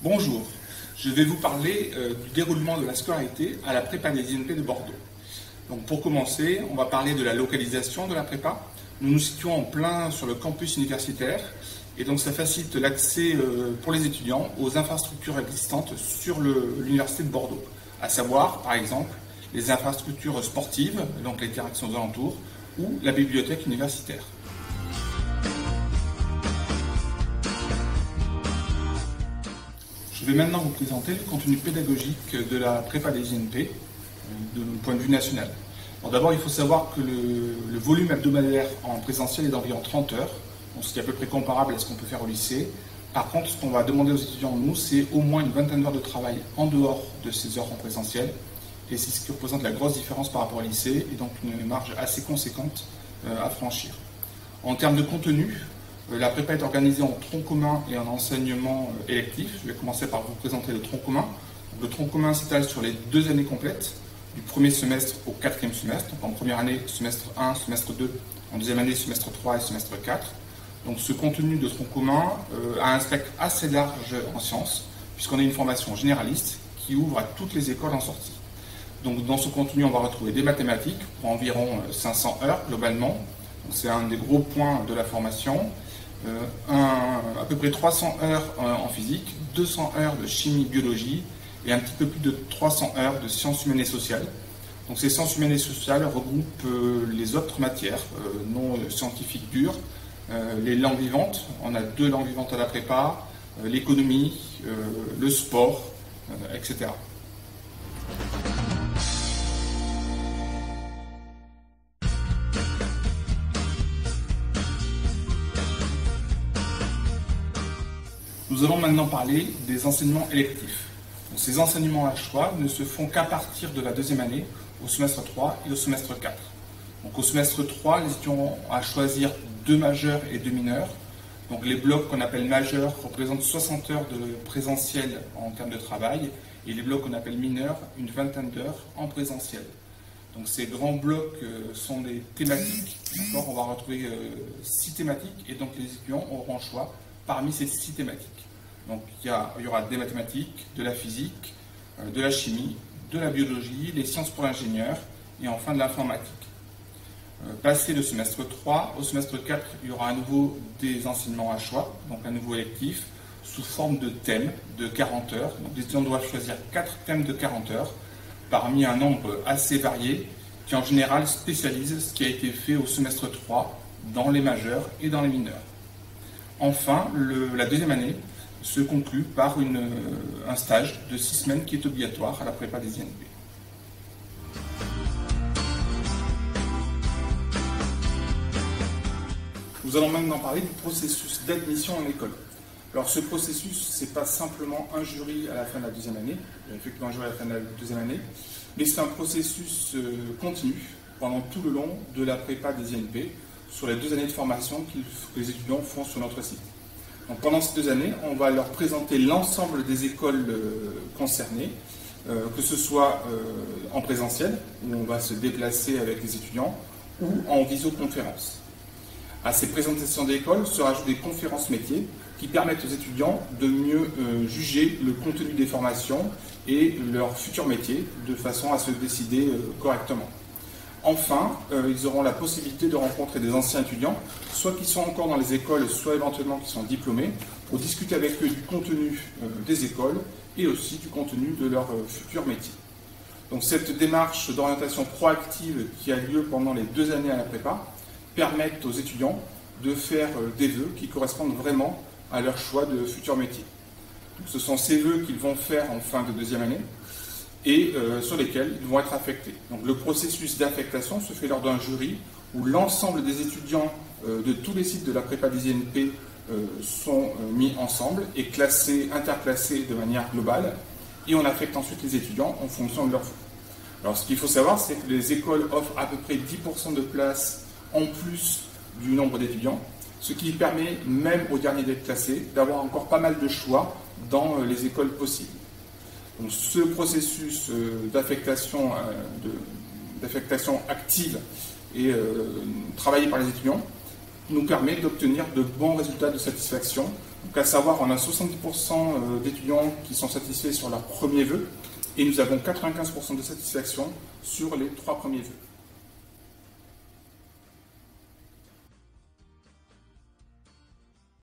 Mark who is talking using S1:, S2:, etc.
S1: Bonjour, je vais vous parler du déroulement de la scolarité à la prépa des INP de Bordeaux. Donc pour commencer, on va parler de la localisation de la prépa. Nous nous situons en plein sur le campus universitaire et donc ça facilite l'accès pour les étudiants aux infrastructures existantes sur l'université de Bordeaux, à savoir par exemple les infrastructures sportives, donc les terrains qui sont aux alentours, ou la bibliothèque universitaire. Je vais maintenant vous présenter le contenu pédagogique de la prépa des INP d'un point de vue national. D'abord, il faut savoir que le volume hebdomadaire en présentiel est d'environ 30 heures, donc ce qui est à peu près comparable à ce qu'on peut faire au lycée. Par contre, ce qu'on va demander aux étudiants, nous, c'est au moins une vingtaine d'heures de travail en dehors de ces heures en présentiel. Et c'est ce qui représente la grosse différence par rapport au lycée, et donc une marge assez conséquente à franchir. En termes de contenu, la prépa est organisée en tronc commun et en enseignement électif. Je vais commencer par vous présenter le tronc commun. Le tronc commun s'étale sur les 2 années complètes, du premier semestre au 4e semestre. Donc en première année, semestre 1, semestre 2, en deuxième année, semestre 3 et semestre 4. Donc ce contenu de tronc commun a un spectre assez large en sciences, puisqu'on a une formation généraliste qui ouvre à toutes les écoles en sortie. Donc dans ce contenu, on va retrouver des mathématiques pour environ 500 heures globalement. C'est un des gros points de la formation. À peu près 300 heures en physique, 200 heures de chimie-biologie et un petit peu plus de 300 heures de sciences humaines et sociales. Donc ces sciences humaines et sociales regroupent les autres matières non scientifiques dures, les langues vivantes, on a 2 langues vivantes à la prépa, l'économie, le sport, etc. Nous allons maintenant parler des enseignements électifs. Donc, ces enseignements à choix ne se font qu'à partir de la 2e année, au semestre 3 et au semestre 4. Donc, au semestre 3, les étudiants ont à choisir 2 majeurs et 2 mineurs. Donc, les blocs qu'on appelle majeurs représentent 60 heures de présentiel en termes de travail et les blocs qu'on appelle mineurs, une vingtaine d'heures en présentiel. Donc, ces grands blocs sont des thématiques. On va retrouver 6 thématiques et donc les étudiants auront le choix parmi ces 6 thématiques. Donc il y aura des mathématiques, de la physique, de la chimie, de la biologie, les sciences pour l'ingénieur et enfin de l'informatique. Passé le semestre 3, au semestre 4, il y aura à nouveau des enseignements à choix, donc un nouveau électif, sous forme de thèmes de 40 heures. Donc les étudiants doivent choisir 4 thèmes de 40 heures, parmi un nombre assez varié, qui en général spécialise ce qui a été fait au semestre 3 dans les majeurs et dans les mineurs. Enfin, la 2e année se conclut par un stage de 6 semaines qui est obligatoire à la prépa des INP. Nous allons maintenant parler du processus d'admission en école. Alors ce processus, ce n'est pas simplement un jury à la fin de la 2e année, il y a effectivement un jury à la fin de la 2e année, mais c'est un processus continu pendant tout le long de la prépa des INP, sur les 2 années de formation que les étudiants font sur notre site. Donc pendant ces 2 années, on va leur présenter l'ensemble des écoles concernées, que ce soit en présentiel, où on va se déplacer avec les étudiants, ou en visioconférence. À ces présentations d'écoles se rajoutent des conférences métiers qui permettent aux étudiants de mieux juger le contenu des formations et leur futur métier, de façon à se décider correctement. Enfin, ils auront la possibilité de rencontrer des anciens étudiants, soit qui sont encore dans les écoles, soit éventuellement qui sont diplômés, pour discuter avec eux du contenu des écoles et aussi du contenu de leur futur métier. Donc cette démarche d'orientation proactive qui a lieu pendant les 2 années à la prépa permet aux étudiants de faire des vœux qui correspondent vraiment à leur choix de futur métier. Donc, ce sont ces vœux qu'ils vont faire en fin de 2e année, et sur lesquels ils vont être affectés. Donc le processus d'affectation se fait lors d'un jury où l'ensemble des étudiants de tous les sites de la prépa des INP sont mis ensemble et classés, interclassés de manière globale, et on affecte ensuite les étudiants en fonction de leurs vœux. Alors ce qu'il faut savoir, c'est que les écoles offrent à peu près 10% de places en plus du nombre d'étudiants, ce qui permet même aux derniers d'être classés d'avoir encore pas mal de choix dans les écoles possibles. Donc, ce processus d'affectation active et travaillé par les étudiants nous permet d'obtenir de bons résultats de satisfaction Donc à savoir, on a 70% d'étudiants qui sont satisfaits sur leur premier vœu et nous avons 95% de satisfaction sur les 3 premiers vœux.